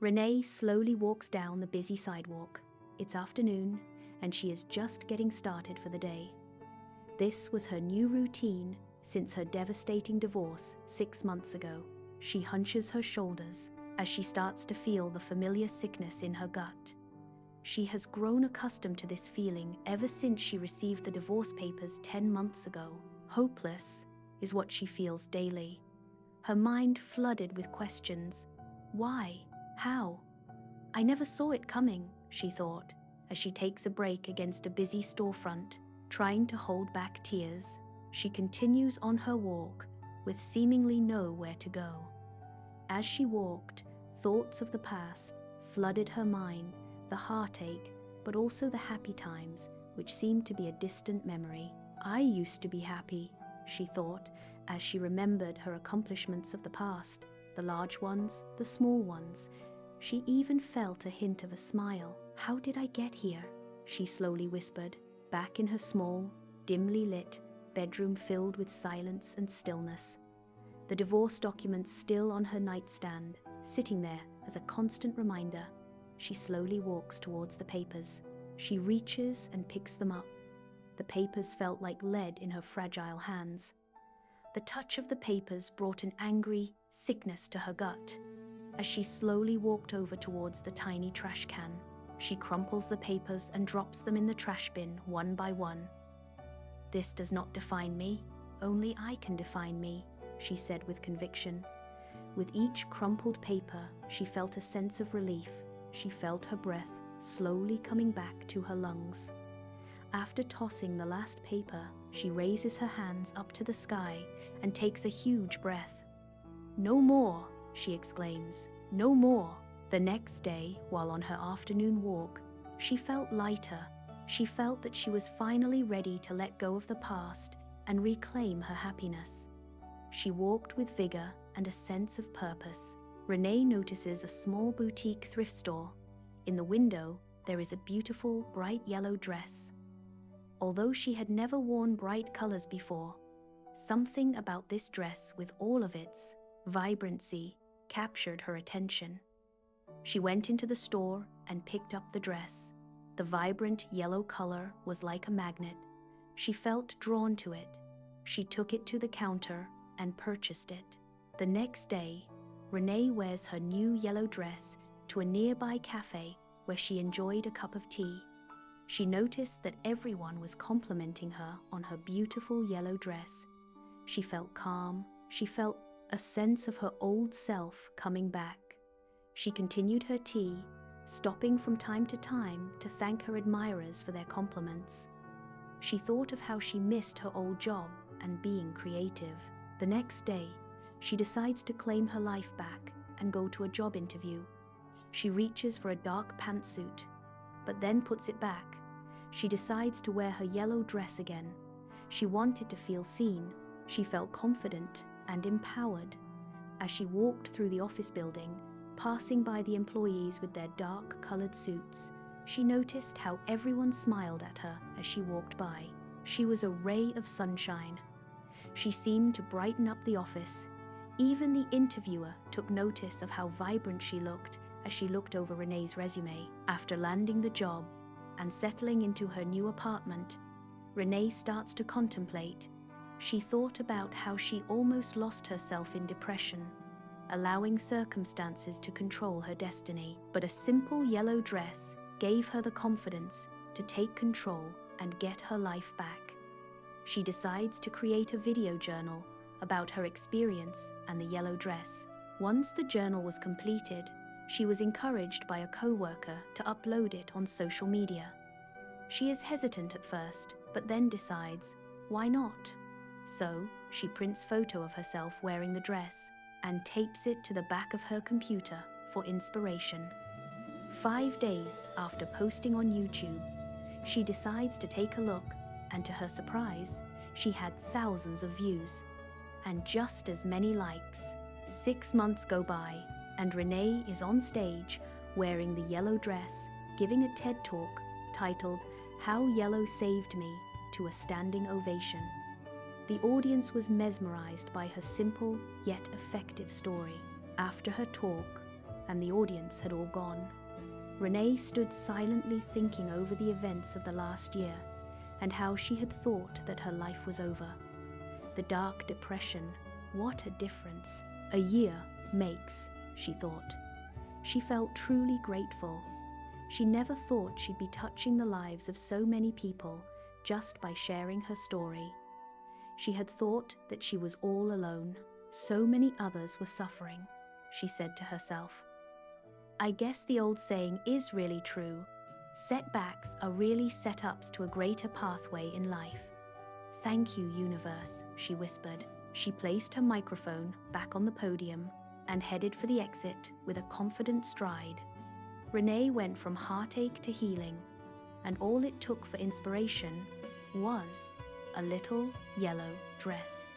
Renee slowly walks down the busy sidewalk. It's afternoon, and she is just getting started for the day. This was her new routine since her devastating divorce 6 months ago. She hunches her shoulders as she starts to feel the familiar sickness in her gut. She has grown accustomed to this feeling ever since she received the divorce papers 10 months ago. Hopeless is what she feels daily. Her mind flooded with questions. Why? How? I never saw it coming, she thought, as she takes a break against a busy storefront, trying to hold back tears. She continues on her walk with seemingly nowhere to go. As she walked, thoughts of the past flooded her mind, the heartache, but also the happy times, which seemed to be a distant memory. I used to be happy, she thought, as she remembered her accomplishments of the past, the large ones, the small ones. She even felt a hint of a smile. How did I get here? She slowly whispered, back in her small, dimly lit bedroom filled with silence and stillness. The divorce documents still on her nightstand, sitting there as a constant reminder. She slowly walks towards the papers. She reaches and picks them up. The papers felt like lead in her fragile hands. The touch of the papers brought an angry sickness to her gut. As she slowly walked over towards the tiny trash can, she crumples the papers and drops them in the trash bin one by one. This does not define me, only I can define me, she said with conviction. With each crumpled paper, she felt a sense of relief. She felt her breath slowly coming back to her lungs. After tossing the last paper, she raises her hands up to the sky and takes a huge breath. No more, she exclaims, no more. The next day, while on her afternoon walk, she felt lighter. She felt that she was finally ready to let go of the past and reclaim her happiness. She walked with vigor and a sense of purpose. Renee notices a small boutique thrift store. In the window, there is a beautiful, bright yellow dress. Although she had never worn bright colors before, something about this dress, with all of its vibrancy, captured her attention. She went into the store and picked up the dress. The vibrant yellow color was like a magnet. She felt drawn to it. She took it to the counter and purchased it. The next day, Renee wears her new yellow dress to a nearby cafe where she enjoyed a cup of tea. She noticed that everyone was complimenting her on her beautiful yellow dress. She felt calm. She felt a sense of her old self coming back. She continued her tea, stopping from time to time to thank her admirers for their compliments. She thought of how she missed her old job and being creative. The next day, she decides to claim her life back and go to a job interview. She reaches for a dark pantsuit, but then puts it back. She decides to wear her yellow dress again. She wanted to feel seen. She felt confident and empowered. As she walked through the office building, passing by the employees with their dark-colored suits, she noticed how everyone smiled at her as she walked by. She was a ray of sunshine. She seemed to brighten up the office. Even the interviewer took notice of how vibrant she looked as she looked over Renee's resume. After landing the job and settling into her new apartment, Renee starts to contemplate. She thought about how she almost lost herself in depression, allowing circumstances to control her destiny. But a simple yellow dress gave her the confidence to take control and get her life back. She decides to create a video journal about her experience and the yellow dress. Once the journal was completed, she was encouraged by a coworker to upload it on social media. She is hesitant at first, but then decides, why not? So, she prints a photo of herself wearing the dress and tapes it to the back of her computer for inspiration. 5 days after posting on YouTube, she decides to take a look, and to her surprise, she had thousands of views and just as many likes. 6 months go by, and Renee is on stage wearing the yellow dress, giving a TED Talk titled "How Yellow Saved Me" to a standing ovation. The audience was mesmerized by her simple yet effective story. After her talk, and the audience had all gone. Renee stood silently thinking over the events of the last year and how she had thought that her life was over. The dark depression, what a difference a year makes, she thought. She felt truly grateful. She never thought she'd be touching the lives of so many people just by sharing her story. She had thought that she was all alone. So many others were suffering, she said to herself. I guess the old saying is really true. Setbacks are really setups to a greater pathway in life. Thank you, universe, she whispered. She placed her microphone back on the podium and headed for the exit with a confident stride. Renee went from heartache to healing, and all it took for inspiration was a little yellow dress.